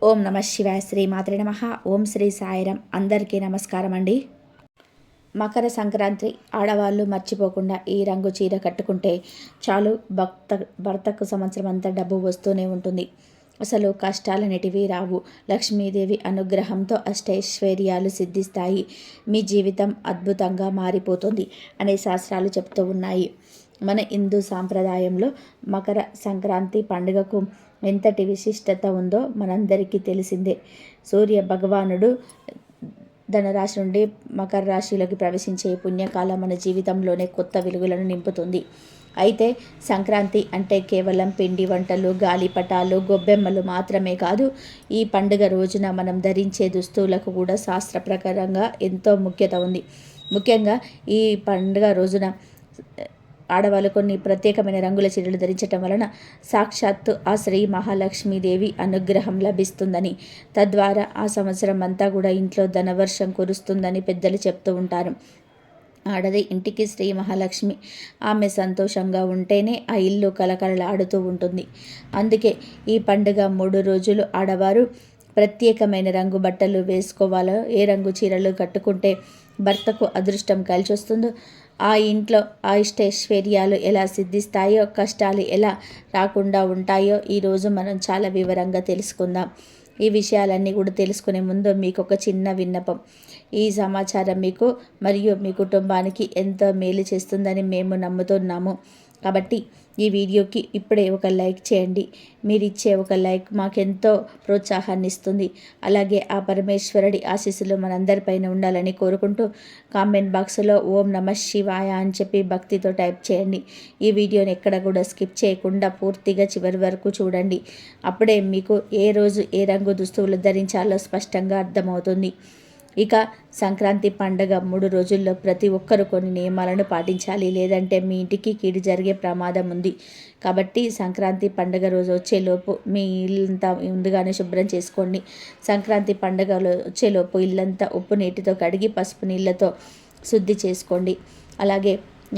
ఓం నమ శివాయ. శ్రీ మాత్రే నమ. ఓం శ్రీ సాయిరాం. అందరికీ నమస్కారం అండి. మకర సంక్రాంతి ఆడవాళ్ళు మర్చిపోకుండా ఈ రంగు చీర కట్టుకుంటే చాలు, భర్తకు సంవత్సరం అంతా డబ్బు వస్తూనే ఉంటుంది. అసలు కష్టాలనేటివి రావు. లక్ష్మీదేవి అనుగ్రహంతో అష్టైశ్వర్యాలు సిద్ధిస్తాయి. మీ జీవితం అద్భుతంగా మారిపోతుంది అనే శాస్త్రాలు చెప్తూ ఉన్నాయి. మన హిందూ సాంప్రదాయంలో మకర సంక్రాంతి పండుగకు ఎంతటి విశిష్టత ఉందో మనందరికీ తెలిసిందే. సూర్య భగవానుడు ధనురాశి నుండి మకర రాశిలోకి ప్రవేశించే పుణ్యకాలం మన జీవితంలోనే కొత్త వెలుగులను నింపుతుంది. అయితే సంక్రాంతి అంటే కేవలం పిండి వంటలు, గాలిపటాలు, గొబ్బెమ్మలు మాత్రమే కాదు. ఈ పండుగ రోజున మనం ధరించే దుస్తువులకు కూడా శాస్త్ర ప్రకారంగా ఎంతో ముఖ్యత ఉంది. ముఖ్యంగా ఈ పండుగ రోజున ఆడవాళ్ళు కొన్ని ప్రత్యేకమైన రంగుల చీరలు ధరించటం వలన సాక్షాత్తు ఆ శ్రీ మహాలక్ష్మీదేవి అనుగ్రహం లభిస్తుందని, తద్వారా ఆ సంవత్సరం అంతా కూడా ఇంట్లో ధనవర్షం కురుస్తుందని పెద్దలు చెప్తూ ఉంటారు. ఆడది ఇంటికి శ్రీ మహాలక్ష్మి. ఆమె సంతోషంగా ఉంటేనే ఆ ఇల్లు కలకలలాడుతూ ఉంటుంది. అందుకే ఈ పండుగ 3 రోజులు ఆడవారు ప్రత్యేకమైన రంగు బట్టలు వేసుకోవాలో, ఏ రంగు చీరలు కట్టుకుంటే భర్తకు అదృష్టం కలిసి వస్తుందో, ఆ ఇంట్లో అష్టైశ్వర్యాలు ఎలా సిద్ధిస్తాయో, కష్టాలు ఎలా రాకుండా ఉంటాయో ఈరోజు మనం చాలా వివరంగా తెలుసుకుందాం. ఈ విషయాలన్నీ కూడా తెలుసుకునే ముందు మీకు ఒక చిన్న విన్నపం. ఈ సమాచారం మీకు మరియు మీ కుటుంబానికి ఎంతో మేలు చేస్తుందని మేము నమ్ముతున్నాము. కాబట్టి ఈ వీడియోకి ఇప్పుడే ఒక లైక్ చేయండి. మీరు ఇచ్చే ఒక లైక్ మాకెంతో ప్రోత్సాహాన్ని ఇస్తుంది. అలాగే ఆ పరమేశ్వరుడి ఆశీస్సులు మనందరిపైన ఉండాలని కోరుకుంటూ కామెంట్ బాక్స్లో ఓం నమ శివాయ అని చెప్పి భక్తితో టైప్ చేయండి. ఈ వీడియోని ఎక్కడ కూడా స్కిప్ చేయకుండా పూర్తిగా చివరి వరకు చూడండి. అప్పుడే మీకు ఏ రోజు ఏ రంగు దుస్తువులు ధరించాలో స్పష్టంగా అర్థమవుతుంది. ఇక సంక్రాంతి పండగ 3 రోజుల్లో ప్రతి ఒక్కరూ కొన్ని నియమాలను పాటించాలి, లేదంటే మీ ఇంటికి కీడు జరిగే ప్రమాదం ఉంది. కాబట్టి సంక్రాంతి పండగ రోజు వచ్చేలోపు మీ ఇల్లంతా ముందుగానే శుభ్రం చేసుకోండి. సంక్రాంతి పండగలో వచ్చేలోపు ఇల్లంతా ఉప్పు నీటితో కడిగి పసుపు నీళ్ళతో శుద్ధి చేసుకోండి. అలాగే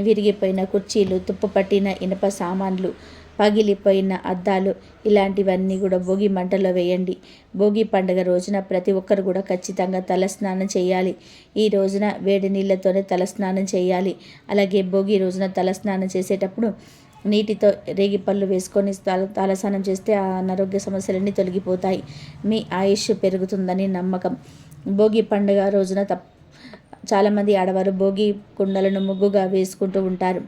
విరిగిపోయిన కుర్చీలు, తుప్పు పట్టిన ఇనుప సామాన్లు, పగిలిపోయిన అద్దాలు ఇలాంటివన్నీ కూడా భోగి మంటలో వేయండి. భోగి పండుగ రోజున ప్రతి ఒక్కరు కూడా ఖచ్చితంగా తలస్నానం చేయాలి. ఈ రోజున వేడి నీళ్ళతోనే తలస్నానం చేయాలి. అలాగే భోగి రోజున తలస్నానం చేసేటప్పుడు నీటితో రేగిపళ్ళు వేసుకొని తలస్నానం చేస్తే ఆ అనారోగ్య సమస్యలన్నీ తొలగిపోతాయి. మీ ఆయుష్ పెరుగుతుందని నమ్మకం. భోగి పండుగ రోజున చాలామంది ఆడవారు భోగి కుండలను ముగ్గుగా వేసుకుంటూ ఉంటారు.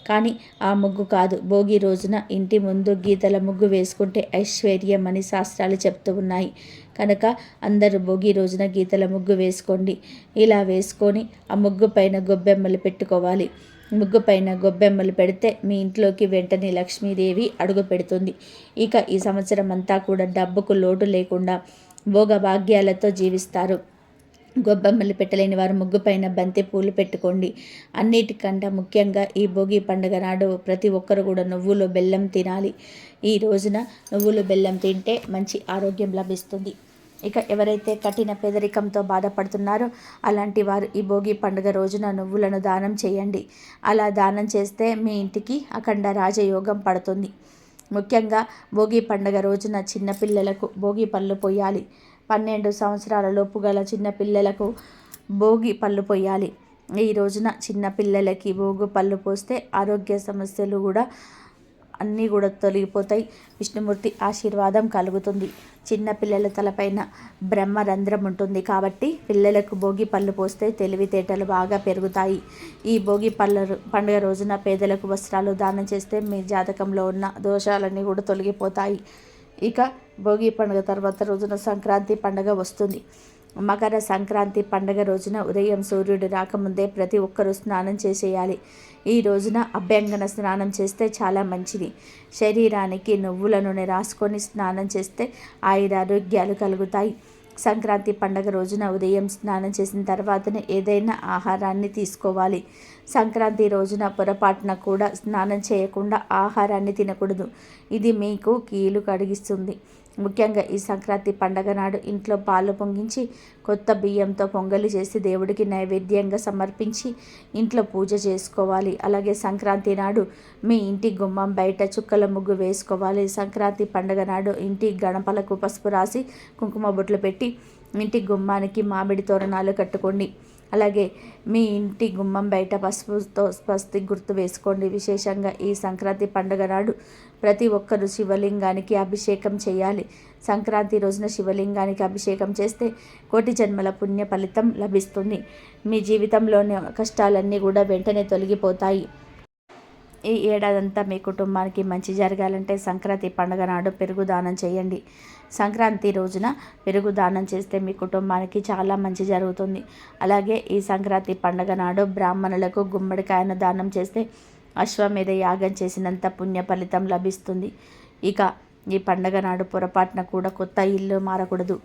కానీ ఆ ముగ్గు కాదు. భోగి రోజున ఇంటి ముందు గీతల ముగ్గు వేసుకుంటే ఐశ్వర్యం అని శాస్త్రాలు చెప్తూ ఉన్నాయి. కనుక అందరూ భోగి రోజున గీతల ముగ్గు వేసుకోండి. ఇలా వేసుకొని ఆ ముగ్గు పైన గొబ్బెమ్మలు పెట్టుకోవాలి. ముగ్గు పైన గొబ్బెమ్మలు పెడితే మీ ఇంట్లోకి వెంటనే లక్ష్మీదేవి అడుగు పెడుతుంది. ఇక ఈ సంవత్సరం అంతా కూడా డబ్బుకు లోటు లేకుండా భోగభాగ్యాలతో జీవిస్తారు. గొబ్బెమ్మలు పెట్టలేని వారు ముగ్గు పైన బంతి పూలు పెట్టుకోండి. అన్నిటికంటే ముఖ్యంగా ఈ భోగి పండుగ నాడు ప్రతి ఒక్కరు కూడా నువ్వులు బెల్లం తినాలి. ఈ రోజున నువ్వులు బెల్లం తింటే మంచి ఆరోగ్యం లభిస్తుంది. ఇక ఎవరైతే కఠిన పేదరికంతో బాధపడుతున్నారో అలాంటి వారు ఈ భోగి పండుగ రోజున నువ్వులను దానం చేయండి. అలా దానం చేస్తే మీ ఇంటికి అఖండ రాజయోగం పడుతుంది. ముఖ్యంగా భోగి పండుగ రోజున చిన్నపిల్లలకు భోగి పళ్ళు పోయాలి. 12 సంవత్సరాల లోపు గల చిన్నపిల్లలకు భోగి పళ్ళు పోయాలి. ఈ రోజున చిన్నపిల్లలకి భోగి పళ్ళు పోస్తే ఆరోగ్య సమస్యలు కూడా అన్నీ కూడా తొలగిపోతాయి. విష్ణుమూర్తి ఆశీర్వాదం కలుగుతుంది. చిన్నపిల్లల తలపైన బ్రహ్మరంధ్రం ఉంటుంది కాబట్టి పిల్లలకు భోగి పళ్ళు పోస్తే తెలివితేటలు బాగా పెరుగుతాయి. ఈ భోగి పండుగ రోజున పేదలకు వస్త్రాలు దానం చేస్తే మీ జాతకంలో ఉన్న దోషాలన్నీ కూడా తొలగిపోతాయి. ఇక భోగి పండుగ తర్వాత రోజున సంక్రాంతి పండుగ వస్తుంది. మకర సంక్రాంతి పండుగ రోజున ఉదయం సూర్యుడు రాకముందే ప్రతి ఒక్కరూ స్నానం చేసేయాలి. ఈ రోజున అభ్యంగన స్నానం చేస్తే చాలా మంచిది. శరీరానికి నువ్వుల నూనె రాసుకొని స్నానం చేస్తే ఆయురారోగ్యాలు కలుగుతాయి. సంక్రాంతి పండుగ రోజున ఉదయం స్నానం చేసిన తర్వాతనే ఏదైనా ఆహారాన్ని తీసుకోవాలి. సంక్రాంతి రోజున పొరపాటున కూడా స్నానం చేయకుండా ఆహారాన్ని తినకూడదు. ఇది మీకు కీలు కలిగిస్తుంది. ముఖ్యంగా ఈ సంక్రాంతి పండగ నాడు ఇంట్లో పాలు పొంగించి కొత్త బియ్యంతో పొంగలి చేసి దేవుడికి నైవేద్యంగా సమర్పించి ఇంట్లో పూజ చేసుకోవాలి. అలాగే సంక్రాంతి నాడు మీ ఇంటి గుమ్మం బయట చుక్కల ముగ్గు వేసుకోవాలి. సంక్రాంతి పండగ నాడు ఇంటి గణపలకు పసుపు రాసి కుంకుమ బొట్లు పెట్టి ఇంటి గుమ్మానికి మామిడి తోరణాలు కట్టుకోండి. అలాగే మీ ఇంటి గుమ్మం బయట పసుపుతో పసుపు గుర్తు వేసుకోండి. విశేషంగా ఈ సంక్రాంతి పండుగ నాడు ప్రతి ఒక్కరూ శివలింగానికి అభిషేకం చేయాలి. సంక్రాంతి రోజున శివలింగానికి అభిషేకం చేస్తే కోటి జన్మల పుణ్య ఫలితం లభిస్తుంది. మీ జీవితంలోని కష్టాలన్నీ కూడా వెంటనే తొలగిపోతాయి. ఈ ఏడాదంతా మీ కుటుంబానికి మంచి జరగాలంటే సంక్రాంతి పండుగ నాడు పెరుగు దానం చేయండి. సంక్రాంతి రోజున పెరుగు దానం చేస్తే మీ కుటుంబానికి చాలా మంచి జరుగుతుంది. అలాగే ఈ సంక్రాంతి పండుగ నాడు బ్రాహ్మణులకు గుమ్మడికాయను దానం చేస్తే అశ్వమేధ యాగం చేసినంత పుణ్య ఫలితం లభిస్తుంది. ఇక ఈ పండగ నాడు పొరపాటున కూడా కొత్త ఇల్లు మారకూడదు.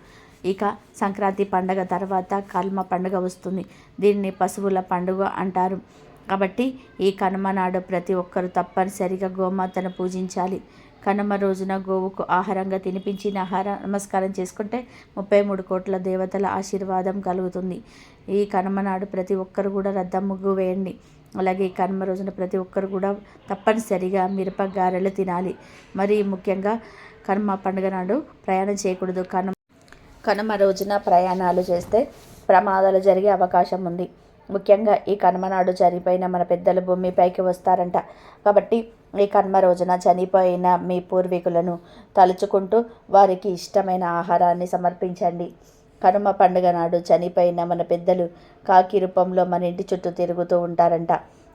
ఇక సంక్రాంతి పండగ తర్వాత కల్మ పండుగ వస్తుంది. దీన్ని పశువుల పండుగ అంటారు. కాబట్టి ఈ కనుమ నాడు ప్రతి ఒక్కరూ తప్పనిసరిగా గోమాతను పూజించాలి. కనుమ రోజున గోవుకు ఆహారంగా తినిపించి నమస్కారం చేసుకుంటే 33 కోట్ల దేవతల ఆశీర్వాదం కలుగుతుంది. ఈ కనుమ నాడు ప్రతి ఒక్కరు కూడా రద్దం ముగ్గు వేయండి. అలాగే ఈ కనుమ రోజున ప్రతి ఒక్కరు కూడా తప్పనిసరిగా మిరపగారెలు తినాలి. మరి ముఖ్యంగా కనుమ పండుగ నాడు ప్రయాణం చేయకూడదు. కనుమ రోజున ప్రయాణాలు చేస్తే ప్రమాదాలు జరిగే అవకాశం ఉంది. ముఖ్యంగా ఈ కనుమ నాడు చనిపోయిన మన పెద్దలు భూమిపైకి వస్తారంట. కాబట్టి ఈ కనుమ రోజున చనిపోయిన మీ పూర్వీకులను తలుచుకుంటూ వారికి ఇష్టమైన ఆహారాన్ని సమర్పించండి. కనుమ పండుగ నాడు చనిపోయిన మన పెద్దలు కాకి రూపంలో మన ఇంటి చుట్టూ తిరుగుతూ ఉంటారంట.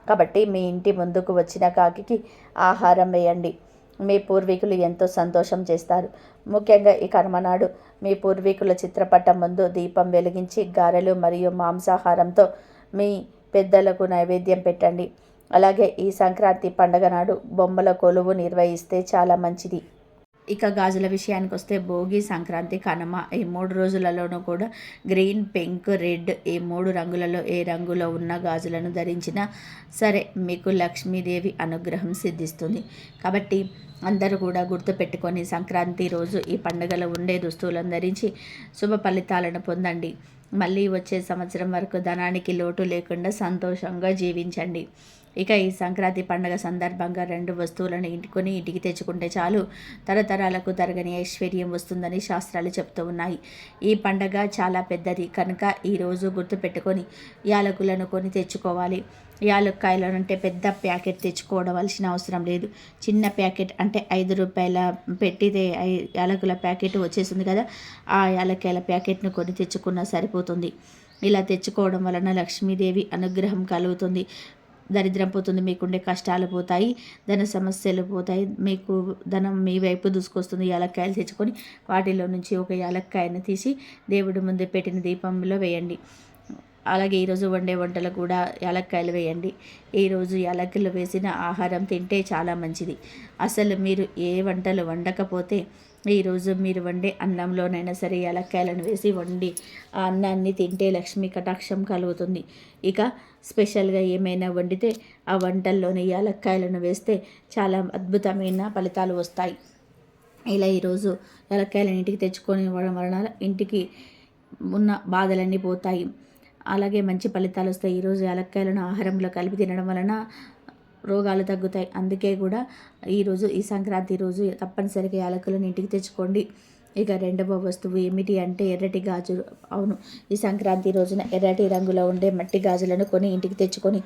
కాబట్టి మీ ఇంటి ముందుకు వచ్చిన కాకికి ఆహారం వేయండి. మీ పూర్వీకులు ఎంతో సంతోషం చేస్తారు. ముఖ్యంగా ఈ కనుమ నాడు మీ పూర్వీకుల చిత్రపటం ముందు దీపం వెలిగించి గారెలు మరియు మాంసాహారంతో మీ పెద్దలకు నైవేద్యం పెట్టండి. అలాగే ఈ సంక్రాంతి పండగ నాడు బొమ్మల కొలువు నిర్వహిస్తే చాలా మంచిది. ఇక గాజుల విషయానికి వస్తే భోగి, సంక్రాంతి, కనుమ ఈ 3 రోజులలోనూ కూడా గ్రీన్, పింక్, రెడ్ ఈ 3 రంగులలో ఏ రంగులో ఉన్న గాజులను ధరించినా సరే మీకు లక్ష్మీదేవి అనుగ్రహం సిద్ధిస్తుంది. కాబట్టి అందరూ కూడా గుర్తుపెట్టుకొని సంక్రాంతి రోజు ఈ పండుగలో ఉండే దుస్తులను ధరించి శుభ ఫలితాలను పొందండి. మళ్ళీ వచ్చే సంవత్సరం వరకు ధనానికి లోటు లేకుండా సంతోషంగా జీవించండి. ఇక ఈ సంక్రాంతి పండుగ సందర్భంగా 2 వస్తువులను ఇంటికి తెచ్చుకుంటే చాలు తరతరాలకు తరగని ఐశ్వర్యం వస్తుందని శాస్త్రాలు చెప్తూ ఉన్నాయి. ఈ పండగ చాలా పెద్దది కనుక ఈరోజు గుర్తుపెట్టుకొని యాలకులను కొని తెచ్చుకోవాలి. యాలక్కాయలను అంటే పెద్ద ప్యాకెట్ తెచ్చుకోవలసిన అవసరం లేదు. చిన్న ప్యాకెట్ అంటే 5 రూపాయల పెట్టితే యాలకుల ప్యాకెట్ వచ్చేస్తుంది కదా, ఆ యాలక్కాయల ప్యాకెట్ను కొని తెచ్చుకున్నా సరిపోతుంది. ఇలా తెచ్చుకోవడం వలన లక్ష్మీదేవి అనుగ్రహం కలుగుతుంది. దరిద్రం పోతుంది, మీకుండే కష్టాలు పోతాయి, ధన సమస్యలు పోతాయి, మీకు ధనం మీ వైపు దూసుకొస్తుంది. యాలక్కాయలు తెచ్చుకొని వాటిలో నుంచి ఒక యాలక్కాయను తీసి దేవుడి ముందు పెట్టిన దీపంలో వేయండి. అలాగే ఈరోజు వండే వంటలు కూడా యాలక్కాయలు వేయండి. ఈరోజు యాలకులు వేసిన ఆహారం తింటే చాలా మంచిది. అసలు మీరు ఏ వంటలు వండకపోతే ఈరోజు మీరు వండే అన్నంలోనైనా సరే యాలక్కాయలను వేసి వండి ఆ అన్నాన్ని తింటే లక్ష్మీ కటాక్షం కలుగుతుంది. ఇక స్పెషల్గా ఏమైనా వండితే ఆ వంటల్లోని యాలక్కాయలను వేస్తే చాలా అద్భుతమైన ఫలితాలు వస్తాయి. ఇలా ఈరోజు యాలక్కాయలను ఇంటికి తెచ్చుకొని ఇవ్వడం వలన ఇంటికి ఉన్న బాధలన్నీ పోతాయి. అలాగే మంచి ఫలితాలు వస్తాయి. ఈరోజు యాలక్కాయలను ఆహారంలో కలిపి తినడం వలన రోగాలు తగ్గుతాయి. అందుకే కూడా ఈరోజు ఈ సంక్రాంతి రోజు తప్పనిసరిగా యాలకులను ఇంటికి తెచ్చుకోండి. ఇక రెండవ వస్తువు ఏమిటి అంటే ఎర్రటి గాజులు. అవును, ఈ సంక్రాంతి రోజున ఎర్రటి రంగులో ఉండే మట్టి గాజులను కొని ఇంటికి తెచ్చుకొని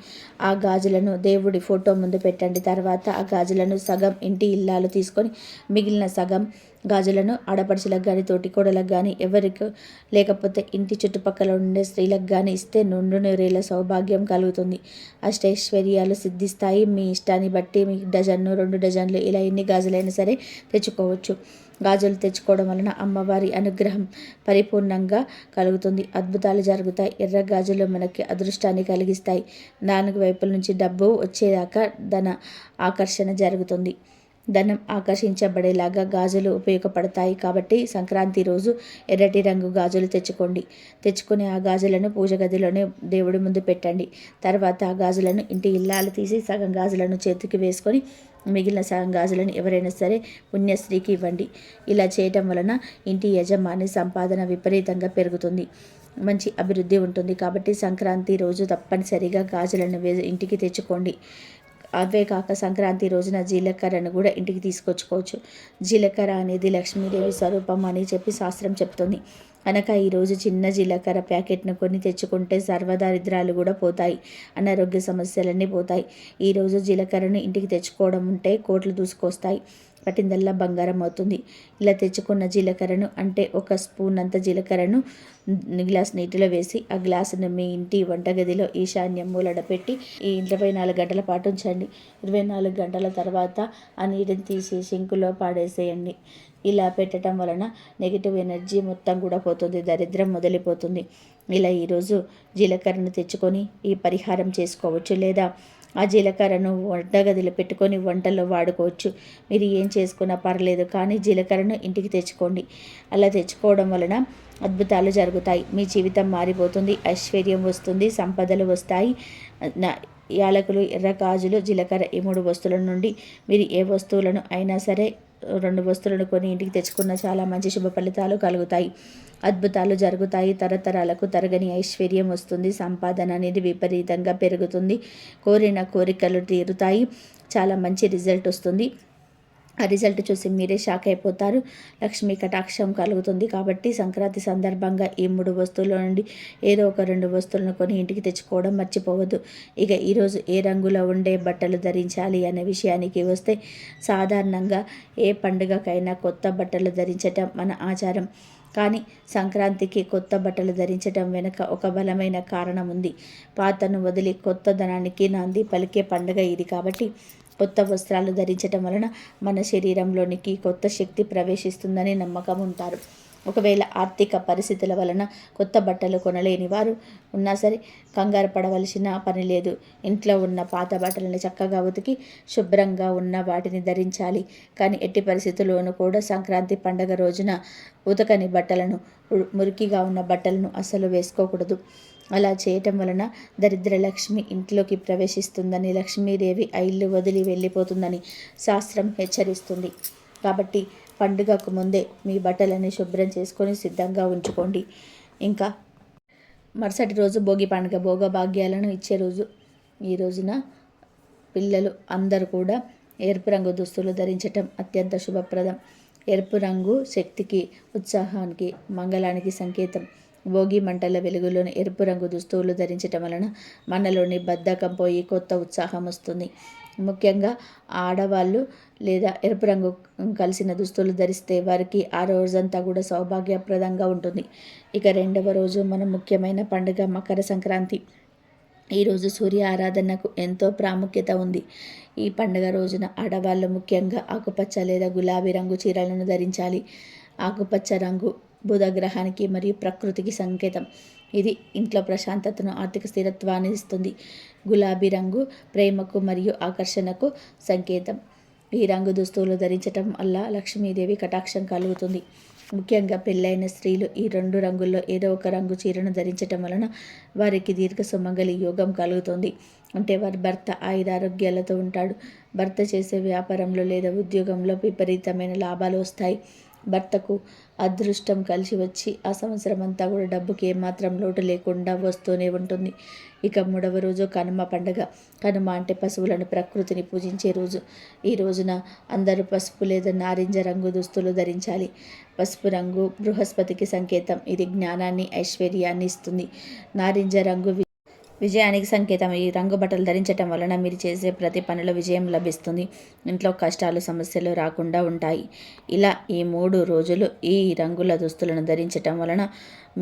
ఆ గాజులను దేవుడి ఫోటో ముందు పెట్టండి. తర్వాత ఆ గాజులను సగం ఇంటి ఇల్లాలు తీసుకొని మిగిలిన సగం గాజులను ఆడపడుచులకు కానీ తోటికోడలకు కానీ ఎవరికి లేకపోతే ఇంటి చుట్టుపక్కల ఉండే స్త్రీలకు కానీ ఇస్తే నుండు నూరేళ్ల సౌభాగ్యం కలుగుతుంది. అష్టైశ్వర్యాలు సిద్ధిస్తాయి. మీ ఇష్టాన్ని బట్టి మీ డజన్ను 2 డజన్లు ఇలా ఎన్ని గాజులైనా సరే తెచ్చుకోవచ్చు. గాజులు తెచ్చుకోవడం వలన అమ్మవారి అనుగ్రహం పరిపూర్ణంగా కలుగుతుంది. అద్భుతాలు జరుగుతాయి. ఎర్ర గాజులు మనకి అదృష్టాన్ని కలిగిస్తాయి. 4 వైపుల నుంచి డబ్బు వచ్చేదాకా ధన ఆకర్షణ జరుగుతుంది. ధనం ఆకర్షించబడేలాగా గాజులు ఉపయోగపడతాయి. కాబట్టి సంక్రాంతి రోజు ఎర్రటి రంగు గాజులు తెచ్చుకొని ఆ గాజులను పూజ గదిలోనే దేవుడి ముందు పెట్టండి. తర్వాత ఆ గాజులను ఇంటి ఇల్లాలు తీసి సగం గాజులను చేతికి వేసుకొని మిగిలిన సగం గాజులను ఎవరైనా సరే పుణ్యశ్రీకి ఇవ్వండి. ఇలా చేయటం వలన ఇంటి యజమాని సంపాదన విపరీతంగా పెరుగుతుంది, మంచి అభివృద్ధి ఉంటుంది. కాబట్టి సంక్రాంతి రోజు తప్పనిసరిగా గాజులను ఇంటికి తెచ్చుకోండి. అవే కాక సంక్రాంతి రోజున జీలకర్రను కూడా ఇంటికి తీసుకొచ్చుకోవచ్చు. జీలకర్ర అనేది లక్ష్మీదేవి స్వరూపం అని చెప్పి శాస్త్రం చెప్తుంది. కనుక ఈరోజు చిన్న జీలకర్ర ప్యాకెట్ను కొని తెచ్చుకుంటే సర్వదారిద్రాలు కూడా పోతాయి, అనారోగ్య సమస్యలన్నీ పోతాయి. ఈరోజు జీలకర్రను ఇంటికి తెచ్చుకోవడం ఉంటే కోట్లు దూసుకొస్తాయి, పట్టిందల్లా బంగారం అవుతుంది. ఇలా తెచ్చుకున్న జీలకర్రను అంటే ఒక స్పూన్ అంత జీలకర్రను గ్లాస్ నీటిలో వేసి ఆ గ్లాసును మీ ఇంటి వంటగదిలో ఈశాన్యం మూలన పెట్టి ఈ 24 గంటల పాటు ఉంచండి. 24 గంటల తర్వాత ఆ నీటిని తీసి సింకులో పాడేసేయండి. ఇలా పెట్టడం వలన నెగిటివ్ ఎనర్జీ మొత్తం కూడా పోతుంది, దరిద్రం మొదలైపోతుంది. ఇలా ఈరోజు జీలకర్రను తెచ్చుకొని ఈ పరిహారం చేసుకోవచ్చు. లేదా ఆ జీలకర్రను వంటగదిలో పెట్టుకొని వంటల్లో వాడుకోవచ్చు. మీరు ఏం చేసుకున్నా పర్లేదు, కానీ జీలకర్రను ఇంటికి తెచ్చుకోండి. అలా తెచ్చుకోవడం వలన అద్భుతాలు జరుగుతాయి, మీ జీవితం మారిపోతుంది, ఐశ్వర్యం వస్తుంది, సంపదలు వస్తాయి. యాలకులు, ఎర్ర గాజులు, జీలకర్ర ఈ 3 వస్తువుల నుండి మీరు ఏ వస్తువులను అయినా సరే 2 వస్తువులను కొని ఇంటికి తెచ్చుకున్న చాలా మంచి శుభ ఫలితాలు కలుగుతాయి, అద్భుతాలు జరుగుతాయి. తరతరాలకు తరగని ఐశ్వర్యం వస్తుంది, సంపాదన అనేది విపరీతంగా పెరుగుతుంది, కోరిన కోరికలు తీరుతాయి, చాలా మంచి రిజల్ట్ వస్తుంది. ఆ రిజల్ట్ చూసి మీరే షాక్ అయిపోతారు, లక్ష్మీ కటాక్షం కలుగుతుంది. కాబట్టి సంక్రాంతి సందర్భంగా ఈ 3 వస్తువుల నుండి ఏదో ఒక 2 వస్తువులను కొని ఇంటికి తెచ్చుకోవడం మర్చిపోవద్దు. ఇక ఈరోజు ఏ రంగులో ఉండే బట్టలు ధరించాలి అనే విషయానికి వస్తే, సాధారణంగా ఏ పండుగకైనా కొత్త బట్టలు ధరించటం మన ఆచారం. కానీ సంక్రాంతికి కొత్త బట్టలు ధరించడం వెనుక ఒక బలమైన కారణం ఉంది. పాతను వదిలి కొత్త ధనానికి నాంది పలికే పండుగ ఇది. కాబట్టి కొత్త వస్త్రాలు ధరించటం వలన మన శరీరంలోనికి కొత్త శక్తి ప్రవేశిస్తుందని నమ్మకం ఉంటారు. ఒకవేళ ఆర్థిక పరిస్థితుల వలన కొత్త బట్టలు కొనలేని వారు ఉన్నా సరే కంగారు పడవలసిన పని లేదు. ఇంట్లో ఉన్న పాత బట్టలను చక్కగా ఉతికి శుభ్రంగా ఉన్న వాటిని ధరించాలి. కానీ ఎట్టి పరిస్థితుల్లోనూ కూడా సంక్రాంతి పండగ రోజున ఉతకని బట్టలను, మురికిగా ఉన్న బట్టలను అస్సలు వేసుకోకూడదు. అలా చేయటం వలన దరిద్ర లక్ష్మి ఇంట్లోకి ప్రవేశిస్తుందని, లక్ష్మీదేవి ఆ ఇల్లు వదిలి వెళ్ళిపోతుందని శాస్త్రం హెచ్చరిస్తుంది. కాబట్టి పండుగకు ముందే మీ బట్టలని శుభ్రం చేసుకొని సిద్ధంగా ఉంచుకోండి. ఇంకా మరుసటి రోజు భోగి పండుగ, భోగభాగ్యాలను ఇచ్చే రోజు. ఈ రోజున పిల్లలు అందరూ కూడా ఎరుపు రంగు దుస్తులు ధరించటం అత్యంత శుభప్రదం. ఎరుపు రంగు శక్తికి, ఉత్సాహానికి, మంగళానికి సంకేతం. భోగి మంటల వెలుగులోని ఎరుపు రంగు దుస్తువులు ధరించటం వలన మనలోని బద్ధకం పోయి కొత్త ఉత్సాహం వస్తుంది. ముఖ్యంగా ఆడవాళ్ళు లేదా ఎరుపు రంగు కలిసిన దుస్తులు ధరిస్తే వారికి ఆ రోజంతా కూడా సౌభాగ్యప్రదంగా ఉంటుంది. ఇక 2వ రోజు మన ముఖ్యమైన పండుగ మకర సంక్రాంతి. ఈరోజు సూర్య ఆరాధనకు ఎంతో ప్రాముఖ్యత ఉంది. ఈ పండుగ రోజున ఆడవాళ్ళు ముఖ్యంగా ఆకుపచ్చ లేదా గులాబీ రంగు చీరలను ధరించాలి. ఆకుపచ్చ రంగు బుధగ్రహానికి మరియు ప్రకృతికి సంకేతం. ఇది ఇంట్లో ప్రశాంతతను, ఆర్థిక స్థిరత్వాన్ని ఇస్తుంది. గులాబీ రంగు ప్రేమకు మరియు ఆకర్షణకు సంకేతం. ఈ రంగు దుస్తువులు ధరించటం వల్ల లక్ష్మీదేవి కటాక్షం కలుగుతుంది. ముఖ్యంగా పెళ్ళైన స్త్రీలు ఈ 2 రంగుల్లో ఏదో ఒక రంగు చీరను ధరించటం వలన వారికి దీర్ఘ సుమంగళి యోగం కలుగుతుంది. అంటే వారి భర్త ఆయురారోగ్యాలతో ఉంటాడు. భర్త చేసే వ్యాపారంలో లేదా ఉద్యోగంలో విపరీతమైన లాభాలు వస్తాయి. భర్తకు అదృష్టం కలిసి వచ్చి ఆ సంవత్సరం అంతా కూడా డబ్బుకి ఏమాత్రం లోటు లేకుండా వస్తూనే ఉంటుంది. ఇక 3వ రోజు కనుమ పండుగ. కనుమ అంటే పశువులను, ప్రకృతిని పూజించే రోజు. ఈ రోజున అందరూ పసుపు లేదా నారింజ రంగు దుస్తులు ధరించాలి. పసుపు రంగు బృహస్పతికి సంకేతం. ఇది జ్ఞానాన్ని, ఐశ్వర్యాన్ని ఇస్తుంది. నారింజ రంగు విజయానికి సంకేతం. ఈ రంగు బట్టలు ధరించటం వలన మీరు చేసే ప్రతి పనిలో విజయం లభిస్తుంది. ఇంట్లో కష్టాలు, సమస్యలు రాకుండా ఉంటాయి. ఇలా ఈ 3 రోజులు ఈ రంగుల దుస్తులను ధరించటం వలన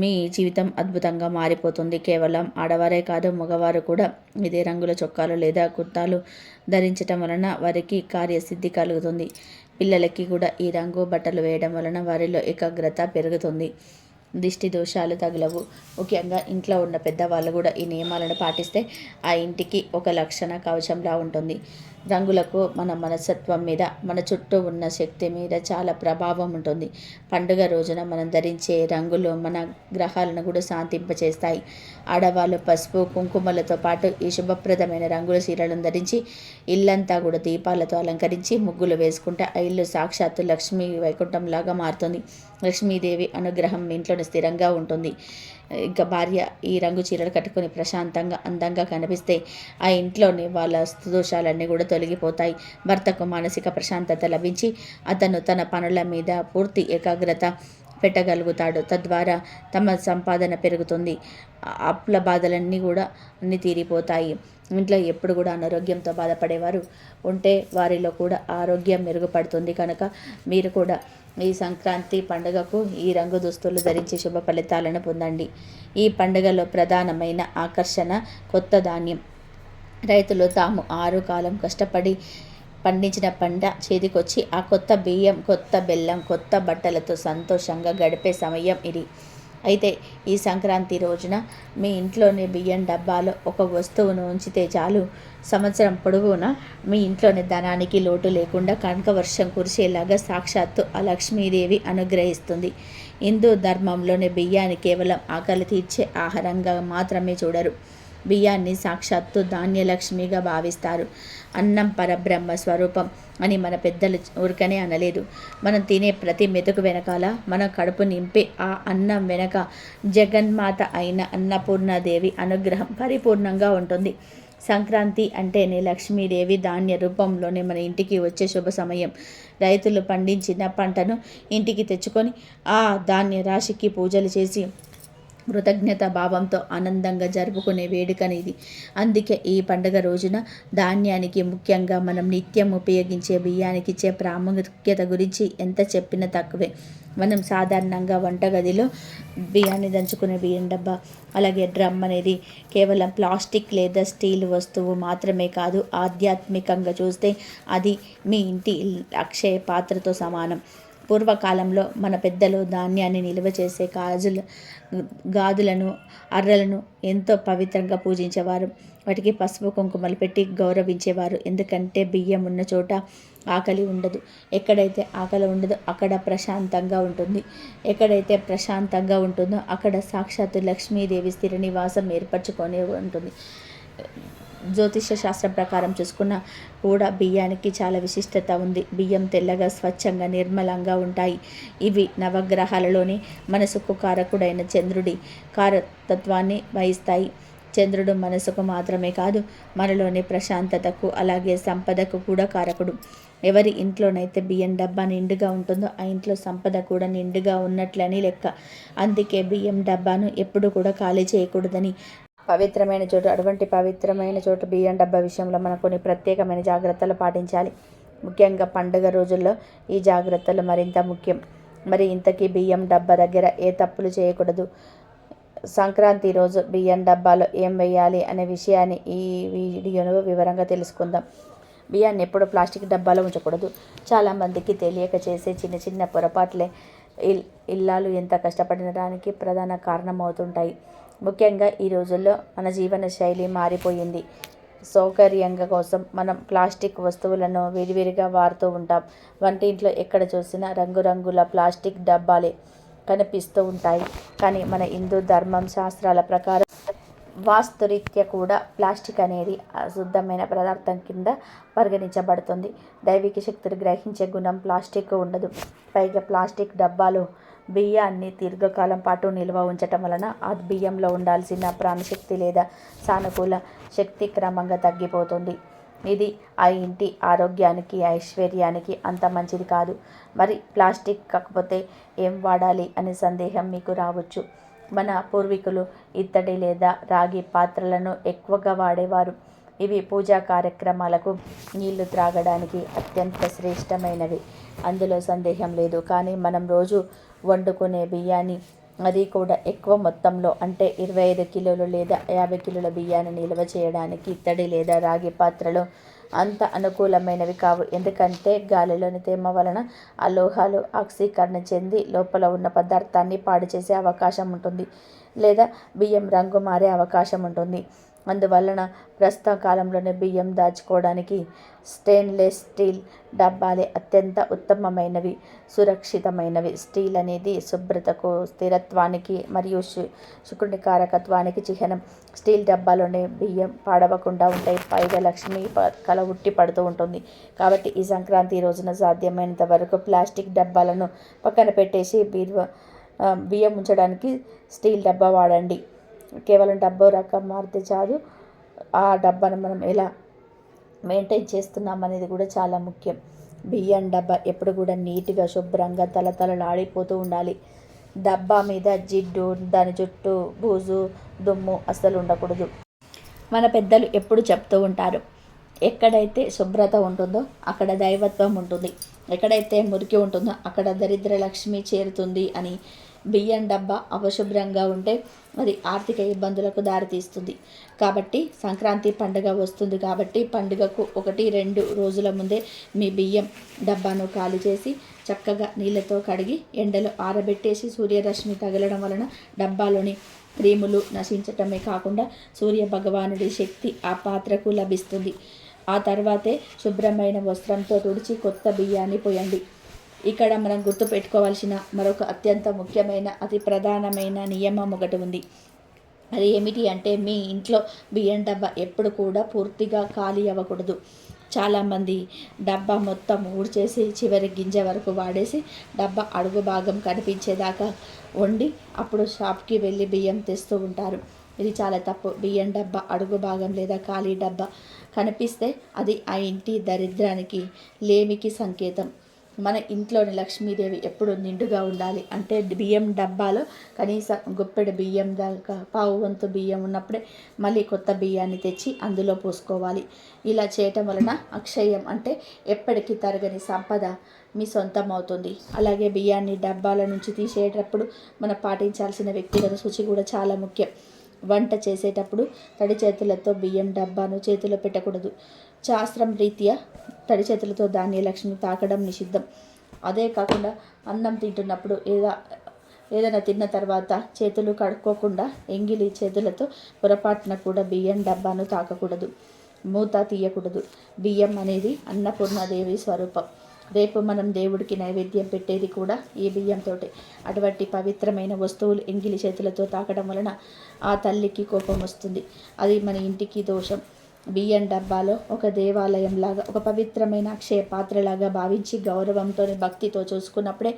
మీ జీవితం అద్భుతంగా మారిపోతుంది. కేవలం ఆడవారే కాదు, మగవారు కూడా ఇదే రంగుల చొక్కాలు లేదా కుర్తాలు ధరించటం వలన వారికి కార్యసిద్ధి కలుగుతుంది. పిల్లలకి కూడా ఈ రంగు బట్టలు వేయడం వలన వారిలో ఏకాగ్రత పెరుగుతుంది, దిష్టి దోషాలు తగలవు. ముఖ్యంగా ఇంట్లో ఉన్న పెద్దవాళ్ళు కూడా ఈ నియమాలను పాటిస్తే ఆ ఇంటికి ఒక లక్షణ కవచంలా ఉంటుంది. రంగులకు మన మనస్తత్వం మీద, మన చుట్టూ ఉన్న శక్తి మీద చాలా ప్రభావం ఉంటుంది. పండుగ రోజున మనం ధరించే రంగులు మన గ్రహాలను కూడా శాంతింపచేస్తాయి. ఆడవాళ్ళు పసుపు కుంకుమలతో పాటు ఈ శుభప్రదమైన రంగుల చీరలను ధరించి ఇల్లంతా కూడా దీపాలతో అలంకరించి ముగ్గులు వేసుకుంటే ఆ ఇల్లు సాక్షాత్తు లక్ష్మీ వైకుంఠంలాగా మారుతుంది. లక్ష్మీదేవి అనుగ్రహం ఇంట్లోనే స్థిరంగా ఉంటుంది. ఇంకా భార్య ఈ రంగు చీరలు కట్టుకొని ప్రశాంతంగా అందంగా కనిపిస్తే ఆ ఇంట్లోని వాళ్ళ దోషాలన్నీ కూడా తొలగిపోతాయి. భర్తకు మానసిక ప్రశాంతత లభించి అతను తన పనుల మీద పూర్తి ఏకాగ్రత పెట్టగలుగుతాడు. తద్వారా తమ సంపాదన పెరుగుతుంది. అప్పుల బాధలన్నీ కూడా అన్నీ తీరిపోతాయి. ఇంట్లో ఎప్పుడు కూడా అనారోగ్యంతో బాధపడేవారు ఉంటే వారిలో కూడా ఆరోగ్యం మెరుగుపడుతుంది. కనుక మీరు కూడా ఈ సంక్రాంతి పండుగకు ఈ రంగు దుస్తులు ధరించి శుభ ఫలితాలను పొందండి. ఈ పండుగలో ప్రధానమైన ఆకర్షణ కొత్త ధాన్యం. రైతులు తాము 6 కాలం కష్టపడి పండించిన పంట చేతికొచ్చి ఆ కొత్త బియ్యం, కొత్త బెల్లం, కొత్త బట్టలతో సంతోషంగా గడిపే సమయం ఇది. అయితే ఈ సంక్రాంతి రోజున మీ ఇంట్లోని బియ్యం డబ్బాలో ఒక వస్తువును ఉంచితే చాలు, సంవత్సరం పొడవునా మీ ఇంట్లోని ధనానికి లోటు లేకుండా కనక వర్షం కురిసేలాగా సాక్షాత్తు ఆ లక్ష్మీదేవి అనుగ్రహిస్తుంది. హిందూ ధర్మంలోని బియ్యాన్ని కేవలం ఆకలి తీర్చే ఆహారంగా మాత్రమే చూడరు. బియ్యాన్ని సాక్షాత్తు ధాన్యలక్ష్మిగా భావిస్తారు. అన్నం పరబ్రహ్మ స్వరూపం అని మన పెద్దలు ఊరికనే అనలేదు. మనం తినే ప్రతి మెతుకు వెనకాల, మన కడుపు నింపే ఆ అన్నం వెనక జగన్మాత అయిన అన్నపూర్ణాదేవి అనుగ్రహం పరిపూర్ణంగా ఉంటుంది. సంక్రాంతి అంటేనే లక్ష్మీదేవి ధాన్య రూపంలోనే మన ఇంటికి వచ్చే శుభ సమయం. రైతులు పండించిన పంటను ఇంటికి తెచ్చుకొని ఆ ధాన్య రాశికి పూజలు చేసి కృతజ్ఞత భావంతో ఆనందంగా జరుపుకునే వేడుకనిది. అందుకే ఈ పండుగ రోజున ధాన్యానికి, ముఖ్యంగా మనం నిత్యం ఉపయోగించే బియ్యానికి ఇచ్చే ప్రాముఖ్యత గురించి ఎంత చెప్పినా తక్కువే. మనం సాధారణంగా వంటగదిలో బియ్యాన్ని దంచుకునే బియ్యం డబ్బా, అలాగే డ్రమ్ అనేది కేవలం ప్లాస్టిక్ లేదా స్టీల్ వస్తువు మాత్రమే కాదు, ఆధ్యాత్మికంగా చూస్తే అది మీ ఇంటి అక్షయ పాత్రతో సమానం. పూర్వకాలంలో మన పెద్దలు ధాన్యాన్ని నిల్వ చేసే గాదులను, అర్రలను ఎంతో పవిత్రంగా పూజించేవారు. వాటికి పసుపు కుంకుమలు పెట్టి గౌరవించేవారు. ఎందుకంటే బియ్యం ఉన్న చోట ఆకలి ఉండదు. ఎక్కడైతే ఆకలి ఉండదో అక్కడ ప్రశాంతంగా ఉంటుంది. ఎక్కడైతే ప్రశాంతంగా ఉంటుందో అక్కడ సాక్షాత్తు లక్ష్మీదేవి స్థిర నివాసం ఏర్పరచుకొని ఉంటుంది. జ్యోతిష శాస్త్రం ప్రకారం చూసుకున్న కూడా బియ్యానికి చాలా విశిష్టత ఉంది. బియ్యం తెల్లగా, స్వచ్ఛంగా, నిర్మలంగా ఉంటాయి. ఇవి నవగ్రహాలలోని మనసుకు కారకుడైన చంద్రుడి కారతత్వాన్ని వహిస్తాయి. చంద్రుడు మనసుకు మాత్రమే కాదు, మనలోని ప్రశాంతతకు, అలాగే సంపదకు కూడా కారకుడు. ఎవరి ఇంట్లోనైతే బియ్యం డబ్బా నిండుగా ఉంటుందో ఆ ఇంట్లో సంపద కూడా నిండుగా ఉన్నట్లని లెక్క. అందుకే బియ్యం డబ్బాను ఎప్పుడు కూడా ఖాళీ చేయకూడదని పవిత్రమైన చోటు, అటువంటి పవిత్రమైన చోటు బియ్యం డబ్బా విషయంలో మనం కొన్ని ప్రత్యేకమైన జాగ్రత్తలు పాటించాలి. ముఖ్యంగా పండుగ రోజుల్లో ఈ జాగ్రత్తలు మరింత ముఖ్యం. మరి ఇంతకీ బియ్యం డబ్బా దగ్గర ఏ తప్పులు చేయకూడదు? సంక్రాంతి రోజు బియ్యం డబ్బాలో ఏం వేయాలి అనే విషయాన్ని ఈ వీడియోలో వివరంగా తెలుసుకుందాం. బియ్యాన్ని ఎప్పుడు ప్లాస్టిక్ డబ్బాలో ఉంచకూడదు. చాలామందికి తెలియక చేసే చిన్న చిన్న పొరపాట్లే ఇల్లాలు ఎంత కష్టపడిన దానికి ప్రధాన కారణమవుతుంటాయి. ముఖ్యంగా ఈ రోజుల్లో మన జీవన శైలి మారిపోయింది. సౌకర్యంగా కోసం మనం ప్లాస్టిక్ వస్తువులను విడివిడిగా వాడుతూ ఉంటాం. వంటింట్లో ఎక్కడ చూసినా రంగురంగుల ప్లాస్టిక్ డబ్బాలే కనిపిస్తూ ఉంటాయి. కానీ మన హిందూ ధర్మం శాస్త్రాల ప్రకారం వాస్తురీత్యా కూడా ప్లాస్టిక్ అనేది అశుద్ధమైన పదార్థం కింద పరిగణించబడుతుంది. దైవిక శక్తిని గ్రహించే గుణం ప్లాస్టిక్ ఉండదు. పైగా ప్లాస్టిక్ డబ్బాలు బియ్యాన్ని దీర్ఘకాలం పాటు నిల్వ ఉంచటం వలన ఆ బియ్యంలో ఉండాల్సిన ప్రాణశక్తి లేదా సానుకూల శక్తి క్రమంగా తగ్గిపోతుంది. ఇది ఆ ఇంటి ఆరోగ్యానికి, ఐశ్వర్యానికి అంత మంచిది కాదు. మరి ప్లాస్టిక్ కాకపోతే ఏం వాడాలి అనే సందేహం మీకు రావచ్చు. మన పూర్వీకులు ఇత్తడి లేదా రాగి పాత్రలను ఎక్కువగా వాడేవారు. ఇవి పూజా కార్యక్రమాలకు, నీళ్లు త్రాగడానికి అత్యంత శ్రేష్టమైనవి, అందులో సందేహం లేదు. కానీ మనం రోజు వండుకునే బియ్యాన్ని, అది కూడా ఎక్కువ మొత్తంలో అంటే 25 కిలోలు లేదా 50 కిలోల బియ్యాన్ని నిల్వ చేయడానికి ఇత్తడి లేదా రాగి పాత్రలు అంత అనుకూలమైనవి కావు. ఎందుకంటే గాలిలోని తేమ వలన ఆ లోహాలు ఆక్సీకరణ చెంది లోపల ఉన్న పదార్థాన్ని పాడు చేసే అవకాశం ఉంటుంది, లేదా బియ్యం రంగు మారే అవకాశం ఉంటుంది. అందువలన ప్రస్తుత కాలంలోనే బియ్యం దాచుకోవడానికి స్టెయిన్లెస్ స్టీల్ డబ్బాలే అత్యంత ఉత్తమమైనవి, సురక్షితమైనవి. స్టీల్ అనేది శుభ్రతకు, స్థిరత్వానికి మరియు శుకుని కారకత్వానికి చిహ్నం. స్టీల్ డబ్బాలోనే బియ్యం పాడవకుండా ఉంటాయి. పైగా లక్ష్మి కల ఉట్టి పడుతూ ఉంటుంది. కాబట్టి ఈ సంక్రాంతి రోజున సాధ్యమైనంత వరకు ప్లాస్టిక్ డబ్బాలను పక్కన పెట్టేసి బియ్యం ఉంచడానికి స్టీల్ డబ్బా వాడండి. కేవలం డబ్బా రకం మారితే చాలు, ఆ డబ్బాను మనం ఎలా మెయింటైన్ చేస్తున్నాం అనేది కూడా చాలా ముఖ్యం. బియ్యం డబ్బా ఎప్పుడు కూడా నీట్గా, శుభ్రంగా తలతలలాడిపోతూ ఉండాలి. డబ్బా మీద జిడ్డు, దాని చుట్టూ బూజు, దుమ్ము అస్సలు ఉండకూడదు. మన పెద్దలు ఎప్పుడు చెప్తూ ఉంటారు, ఎక్కడైతే శుభ్రత ఉంటుందో అక్కడ దైవత్వం ఉంటుంది, ఎక్కడైతే మురికి ఉంటుందో అక్కడ దరిద్ర లక్ష్మి చేరుతుంది అని. బియ్యం డబ్బా అపశుభ్రంగా ఉంటే అది ఆర్థిక ఇబ్బందులకు దారితీస్తుంది. కాబట్టి సంక్రాంతి పండుగ వస్తుంది కాబట్టి పండుగకు 1-2 రోజుల ముందే మీ బియ్యం డబ్బాను ఖాళీ చేసి చక్కగా నీళ్ళతో కడిగి ఎండలో ఆరబెట్టేసి, సూర్యరశ్మి తగలడం వలన డబ్బాలోని క్రీములు నశించటమే కాకుండా సూర్య భగవానుడి శక్తి ఆ పాత్రకు లభిస్తుంది. ఆ తర్వాతే శుభ్రమైన వస్త్రంతో తుడిచి కొత్త బియ్యాన్ని పోయండి. ఇక్కడ మనం గుర్తుపెట్టుకోవాల్సిన మరొక అత్యంత ముఖ్యమైన, అతి ప్రధానమైన నియమం ఒకటి ఉంది. అది ఏమిటి అంటే, మీ ఇంట్లో బియ్యం డబ్బా ఎప్పుడు కూడా పూర్తిగా ఖాళీ అవ్వకూడదు. చాలామంది డబ్బా మొత్తం ఊడ్చేసి చివరి గింజ వరకు వాడేసి డబ్బా అడుగు భాగం కనిపించేదాకా వండి అప్పుడు షాప్కి వెళ్ళి బియ్యం తెస్తూ ఉంటారు. ఇది చాలా తప్పు. బియ్యం డబ్బా అడుగు భాగం లేదా ఖాళీ డబ్బా కనిపిస్తే అది ఆ ఇంటి దరిద్రానికి, లేమికి సంకేతం. మన ఇంట్లోని లక్ష్మీదేవి ఎప్పుడు నిండుగా ఉండాలి అంటే బియ్యం డబ్బాలో కనీసం గుప్పెడు బియ్యం దాకా, పావు వంతు బియ్యం ఉన్నప్పుడే మళ్ళీ కొత్త బియ్యాన్ని తెచ్చి అందులో పోసుకోవాలి. ఇలా చేయటం వలన అక్షయం అంటే ఎప్పటికీ తరగని సంపద మీ సొంతం అవుతుంది. అలాగే బియ్యాన్ని డబ్బాల నుంచి తీసేటప్పుడు మనం పాటించాల్సిన వ్యక్తిగత శుచి కూడా చాలా ముఖ్యం. వంట చేసేటప్పుడు తడి చేతులతో బియ్యం డబ్బాను చేతిలో పెట్టకూడదు. శాస్త్రం రీత్యా తడి చేతులతో ధాన్యలక్ష్మి తాకడం నిషిద్ధం. అదే కాకుండా అన్నం తింటున్నప్పుడు ఏదైనా తిన్న తర్వాత చేతులు కడుక్కోకుండా ఎంగిలి చేతులతో పొరపాటున కూడా బియ్యం డబ్బాను తాకకూడదు, మూత తీయకూడదు. బియ్యం అనేది అన్నపూర్ణాదేవి స్వరూపం. రేపు మనం దేవుడికి నైవేద్యం పెట్టేది కూడా ఈ బియ్యంతోటే. అటువంటి పవిత్రమైన వస్తువులు ఎంగిలి చేతులతో తాకడం వలన ఆ తల్లికి కోపం వస్తుంది. అది మన ఇంటికి దోషం. బియ్యం డబ్బాలో ఒక దేవాలయంలాగా, ఒక పవిత్రమైన అక్షయ పాత్రలాగా భావించి గౌరవంతో, భక్తితో చూసుకున్నప్పుడే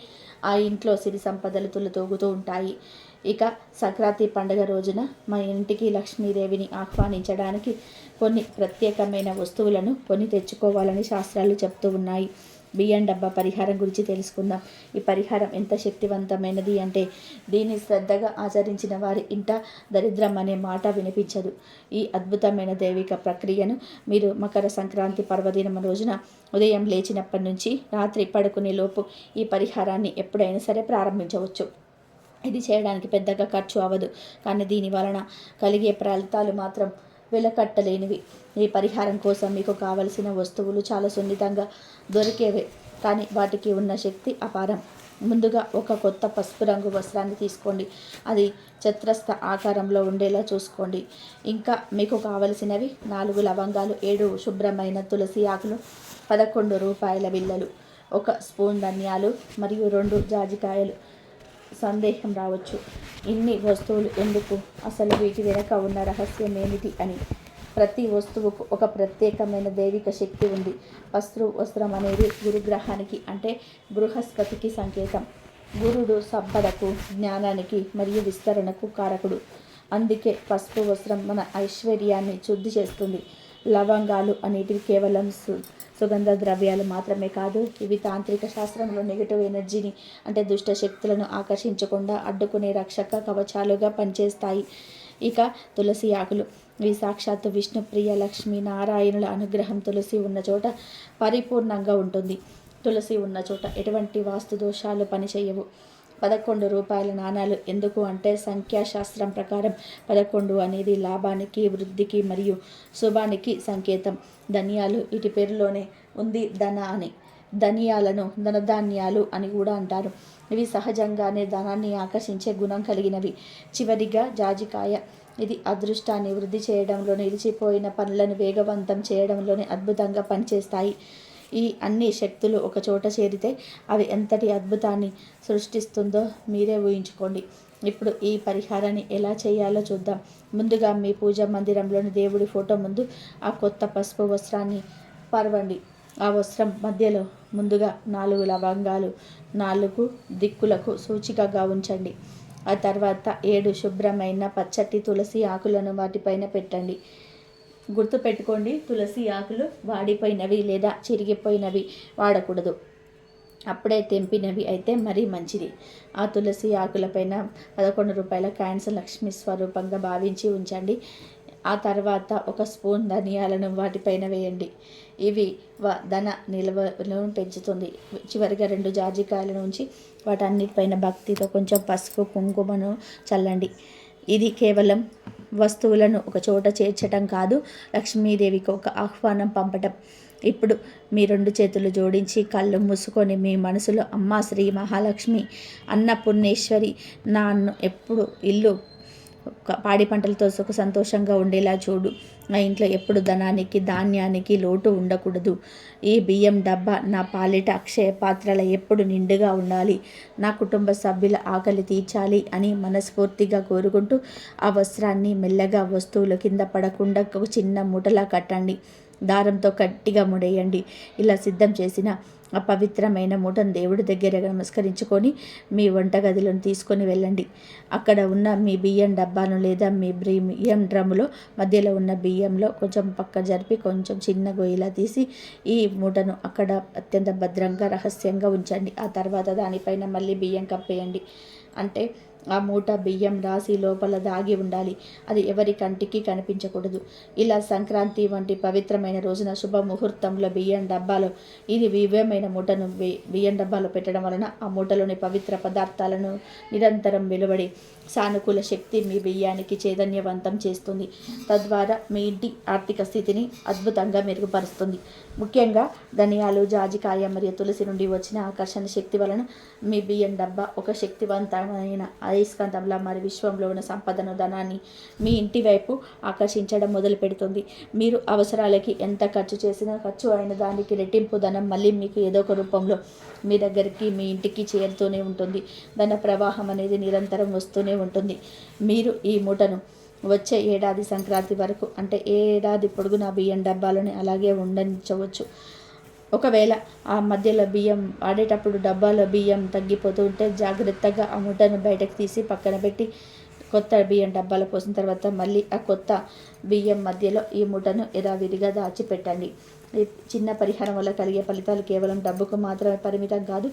ఆ ఇంట్లో సిరి సంపదలు తులతూగుతూ ఉంటాయి. ఇక సంక్రాంతి పండుగ రోజున మా ఇంటికి లక్ష్మీదేవిని ఆహ్వానించడానికి కొన్ని ప్రత్యేకమైన వస్తువులను కొని తెచ్చుకోవాలని శాస్త్రాలు చెప్తూ ఉన్నాయి. బియ్యం డబ్బా పరిహారం గురించి తెలుసుకుందాం. ఈ పరిహారం ఎంత శక్తివంతమైనది అంటే, దీన్ని శ్రద్ధగా ఆచరించిన వారి ఇంట దరిద్రం అనే మాట వినిపించదు. ఈ అద్భుతమైన దైవిక ప్రక్రియను మీరు మకర సంక్రాంతి పర్వదినం రోజున ఉదయం లేచినప్పటి నుంచి రాత్రి పడుకునే లోపు ఈ పరిహారాన్ని ఎప్పుడైనా సరే ప్రారంభించవచ్చు. ఇది చేయడానికి పెద్దగా ఖర్చు అవ్వదు, కానీ దీని వలన కలిగే ఫలితాలు మాత్రం వెలకట్టలేనివి. ఈ పరిహారం కోసం మీకు కావలసిన వస్తువులు చాలా సున్నితంగా దొరికేవే, కానీ వాటికి ఉన్న శక్తి అపారం. ముందుగా ఒక కొత్త పసుపు రంగు వస్త్రాన్ని తీసుకోండి. అది చతురస్ర ఆకారంలో ఉండేలా చూసుకోండి. ఇంకా మీకు కావలసినవి 4 లవంగాలు, 7 శుభ్రమైన తులసి ఆకులు, 11 రూపాయల బిళ్ళలు, 1 స్పూన్ ధనియాలు మరియు 2 జాజికాయలు. సందేహం రావచ్చు, ఇన్ని వస్తువులు ఎందుకు, అసలు వీటి వెనక ఉన్న రహస్యం ఏమిటి అని. ప్రతి వస్తువుకు ఒక ప్రత్యేకమైన దైవిక శక్తి ఉంది. పసుపు వస్త్రం అనేది గురుగ్రహానికి అంటే బృహస్పతికి సంకేతం. గురుడు సంపదకు, జ్ఞానానికి మరియు విస్తరణకు కారకుడు. అందుకే పసుపు వస్త్రం మన ఐశ్వర్యాన్ని శుద్ధి చేస్తుంది. లవంగాలు అనేటివి కేవలం సుగంధ ద్రవ్యాలు మాత్రమే కాదు, ఇవి తాంత్రిక శాస్త్రంలో నెగిటివ్ ఎనర్జీని అంటే దుష్ట శక్తులను ఆకర్షించకుండా అడ్డుకునే రక్షక కవచాలుగా పనిచేస్తాయి. ఇక తులసి ఆకులు, ఇవి సాక్షాత్తు విష్ణుప్రియ లక్ష్మీ నారాయణుల అనుగ్రహం తులసి ఉన్న చోట పరిపూర్ణంగా ఉంటుంది. తులసి ఉన్న చోట ఎటువంటి వాస్తు దోషాలు పనిచేయవు. 11 రూపాయల నాణాలు ఎందుకు అంటే, సంఖ్యాశాస్త్రం ప్రకారం 11 అనేది లాభానికి, వృద్ధికి మరియు శుభానికి సంకేతం. ధనియాలు, ఇటు పేరులోనే ఉంది ధన అని. ధనియాలను ధనధాన్యాలు అని కూడా అంటారు. ఇవి సహజంగానే ధనాన్ని ఆకర్షించే గుణం కలిగినవి. చివరిగా జాజికాయ. ఇది అదృష్టాన్ని వృద్ధి చేయడంలో, నిలిచిపోయిన పనులను వేగవంతం చేయడంలోనే అద్భుతంగా పనిచేస్తాయి. ఈ అన్ని శక్తులు ఒక చోట చేరితే అవి ఎంతటి అద్భుతాన్ని సృష్టిస్తుందో మీరే ఊహించుకోండి. ఇప్పుడు ఈ పరిహారాన్ని ఎలా చేయాలో చూద్దాం. ముందుగా మీ పూజా మందిరంలోని దేవుడి ఫోటో ముందు ఆ కొత్త పసుపు వస్త్రాన్ని పరవండి. ఆ వస్త్రం మధ్యలో ముందుగా 4 లవంగాలు 4 దిక్కులకు సూచికగా ఉంచండి. ఆ తర్వాత 7 శుభ్రమైన పచ్చటి తులసి ఆకులను వాటిపైన పెట్టండి. గుర్తుపెట్టుకోండి, తులసి ఆకులు వాడిపోయినవి లేదా చిరిగిపోయినవి వాడకూడదు. అప్పుడే తెంపినవి అయితే మరీ మంచిది. ఆ తులసి ఆకులపైన 11 రూపాయల కాయిన్స్ లక్ష్మీ స్వరూపంగా భావించి ఉంచండి. ఆ తర్వాత 1 స్పూన్ ధనియాలను వాటిపైన వేయండి. ఇవి ధన నిల్వను పెంచుతుంది. చివరిగా 2 జాజికాయలను ఉంచి వాటన్నిటిపైన భక్తితో కొంచెం పసుపు కుంకుమను చల్లండి. ఇది కేవలం వస్తువులను ఒక చోట చేర్చటం కాదు, లక్ష్మీదేవికి ఒక ఆహ్వానం పంపటం. ఇప్పుడు మీ 2 చేతులు జోడించి కళ్ళు మూసుకొని మీ మనసులో, అమ్మా శ్రీ మహాలక్ష్మి, అన్నపూర్ణేశ్వరి, నన్ను ఎప్పుడు ఇల్లు పాడి పంటలతో సుఖ సంతోషంగా ఉండేలా చూడు. నా ఇంట్లో ఎప్పుడు ధనానికి ధాన్యానికి లోటు ఉండకూడదు. ఈ బియ్యం డబ్బా నా పాలిట అక్షయ పాత్రల ఎప్పుడు నిండుగా ఉండాలి. నా కుటుంబ సభ్యుల ఆకలి తీర్చాలి అని మనస్ఫూర్తిగా కోరుకుంటూ ఆ వస్త్రాన్ని మెల్లగా వస్తువుల కింద పడకుండా ఒక చిన్న మూటలా కట్టండి. దారంతో గట్టిగా ముడేయండి. ఇలా సిద్ధం చేసిన ఆ పవిత్రమైన మూటను దేవుడి దగ్గర నమస్కరించుకొని మీ వంటగదిలోని తీసుకొని వెళ్ళండి. అక్కడ ఉన్న మీ బియ్యం డబ్బాను లేదా మీ బియ్యం డ్రమ్ములో మధ్యలో ఉన్న బియ్యంలో కొంచెం పక్క జరిపి కొంచెం చిన్న గొయ్యిలా తీసి ఈ మూటను అక్కడ అత్యంత భద్రంగా రహస్యంగా ఉంచండి. ఆ తర్వాత దానిపైన మళ్ళీ బియ్యం కప్పేయండి. అంటే ఆ మూట బియ్యం రాసి లోపల దాగి ఉండాలి. అది ఎవరి కంటికి కనిపించకూడదు. ఇలా సంక్రాంతి వంటి పవిత్రమైన రోజున శుభముహూర్తంలో బియ్యం డబ్బాలో ఇది దివ్యమైన మూటను బియ్యం డబ్బాలో పెట్టడం వలన ఆ మూటలోని పవిత్ర పదార్థాలను నిరంతరం వెలువడి సానుకూల శక్తి మీ బియ్యానికి చైతన్యవంతం చేస్తుంది. తద్వారా మీ ఇంటి ఆర్థిక స్థితిని అద్భుతంగా మెరుగుపరుస్తుంది. ముఖ్యంగా ధనియాలు, జాజికాయ మరియు తులసి నుండి వచ్చిన ఆకర్షణ శక్తి వలన మీ బియ్యం డబ్బా ఒక శక్తివంతమైన అయస్కాంతంలా మరి విశ్వంలో ఉన్న సంపదను, ధనాన్ని మీ ఇంటి వైపు ఆకర్షించడం మొదలు పెడుతుంది. మీరు అవసరాలకి ఎంత ఖర్చు చేసినా ఖర్చు అయిన దానికి రెట్టింపు ధనం మళ్ళీ మీకు ఏదో ఒక రూపంలో మీ దగ్గరికి, మీ ఇంటికి చేరుతూనే ఉంటుంది. ధన ప్రవాహం అనేది నిరంతరం వస్తూనే ఉంటుంది. మీరు ఈ మూటను వచ్చే ఏడాది సంక్రాంతి వరకు, అంటే ఏడాది పొడుగునా బియ్యం డబ్బాలోనే అలాగే ఉండనించవచ్చు. ఒకవేళ ఆ మధ్యలో బియ్యం వాడేటప్పుడు డబ్బాలో బియ్యం తగ్గిపోతూ ఉంటే జాగ్రత్తగా ఆ మూటను బయటకు తీసి పక్కన పెట్టి కొత్త బియ్యం డబ్బాలో పోసిన తర్వాత మళ్ళీ ఆ కొత్త బియ్యం మధ్యలో ఈ మూటను యథావిధిగా దాచిపెట్టండి. ఈ చిన్న పరిహారం వల్ల కలిగే ఫలితాలు కేవలం డబ్బుకు మాత్రమే పరిమితం కాదు.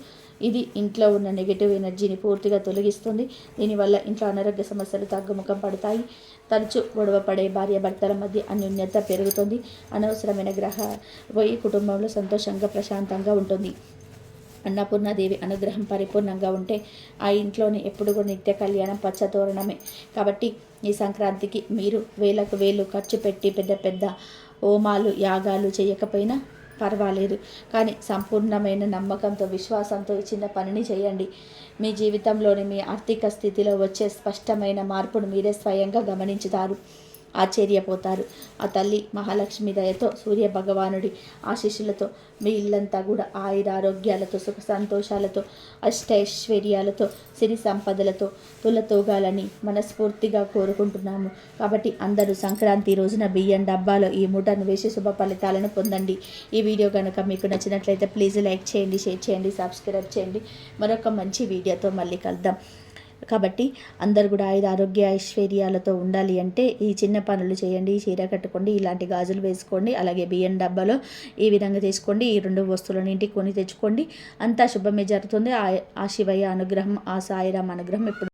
ఇది ఇంట్లో ఉన్న నెగిటివ్ ఎనర్జీని పూర్తిగా తొలగిస్తుంది. దీనివల్ల ఇంట్లో అనారోగ్య సమస్యలు తగ్గుముఖం పడతాయి. తరచూ గొడవ పడే భార్యాభర్తల మధ్య అన్యోన్యత పెరుగుతుంది. అనవసరమైన గ్రహ పోయి కుటుంబంలో సంతోషంగా ప్రశాంతంగా ఉంటుంది. అన్నపూర్ణాదేవి అనుగ్రహం పరిపూర్ణంగా ఉంటే ఆ ఇంట్లోని ఎప్పుడు కూడా నిత్య కళ్యాణం పచ్చతోరణమే. కాబట్టి ఈ సంక్రాంతికి మీరు వేలకు వేలు ఖర్చు పెట్టి పెద్ద పెద్ద హోమాలు, యాగాలు చేయకపోయినా పర్వాలేదు, కానీ సంపూర్ణమైన నమ్మకంతో, విశ్వాసంతో ఈ చిన్న పనిని చేయండి. మీ జీవితంలోని మీ ఆర్థిక స్థితిలో వచ్చే స్పష్టమైన మార్పును మీరే స్వయంగా గమనించుతారు, ఆశ్చర్యపోతారు. ఆ తల్లి మహాలక్ష్మి దయతో, సూర్య భగవానుడి ఆశీస్సులతో మీ ఇల్లంతా కూడా ఆయురారోగ్యాలతో, సుఖ సంతోషాలతో, అష్టైశ్వర్యాలతో, సిరి సంపదలతో తులతూగాలని మనస్ఫూర్తిగా కోరుకుంటున్నాము. కాబట్టి అందరూ సంక్రాంతి రోజున బియ్యం డబ్బాలో ఈ మూటను వేసి శుభ ఫలితాలను పొందండి. ఈ వీడియో కనుక మీకు నచ్చినట్లయితే ప్లీజ్ లైక్ చేయండి, షేర్ చేయండి, సబ్స్క్రైబ్ చేయండి. మరొక మంచి వీడియోతో మళ్ళీ కలుద్దాం. కాబట్టి అందరు కూడా ఆరోగ్య ఐశ్వర్యాలతో ఉండాలి అంటే ఈ చిన్న పనులు చేయండి. చీర కట్టుకోండి, ఇలాంటి గాజులు వేసుకోండి, అలాగే బియ్యం డబ్బాలో ఈ విధంగా తీసుకోండి. ఈ 2 వస్తువులను ఇంటికి కొని తెచ్చుకోండి. అంతా శుభమే జరుగుతుంది. ఆ శివయ్య అనుగ్రహం, ఆ సాయిరాం అనుగ్రహం ఎప్పుడు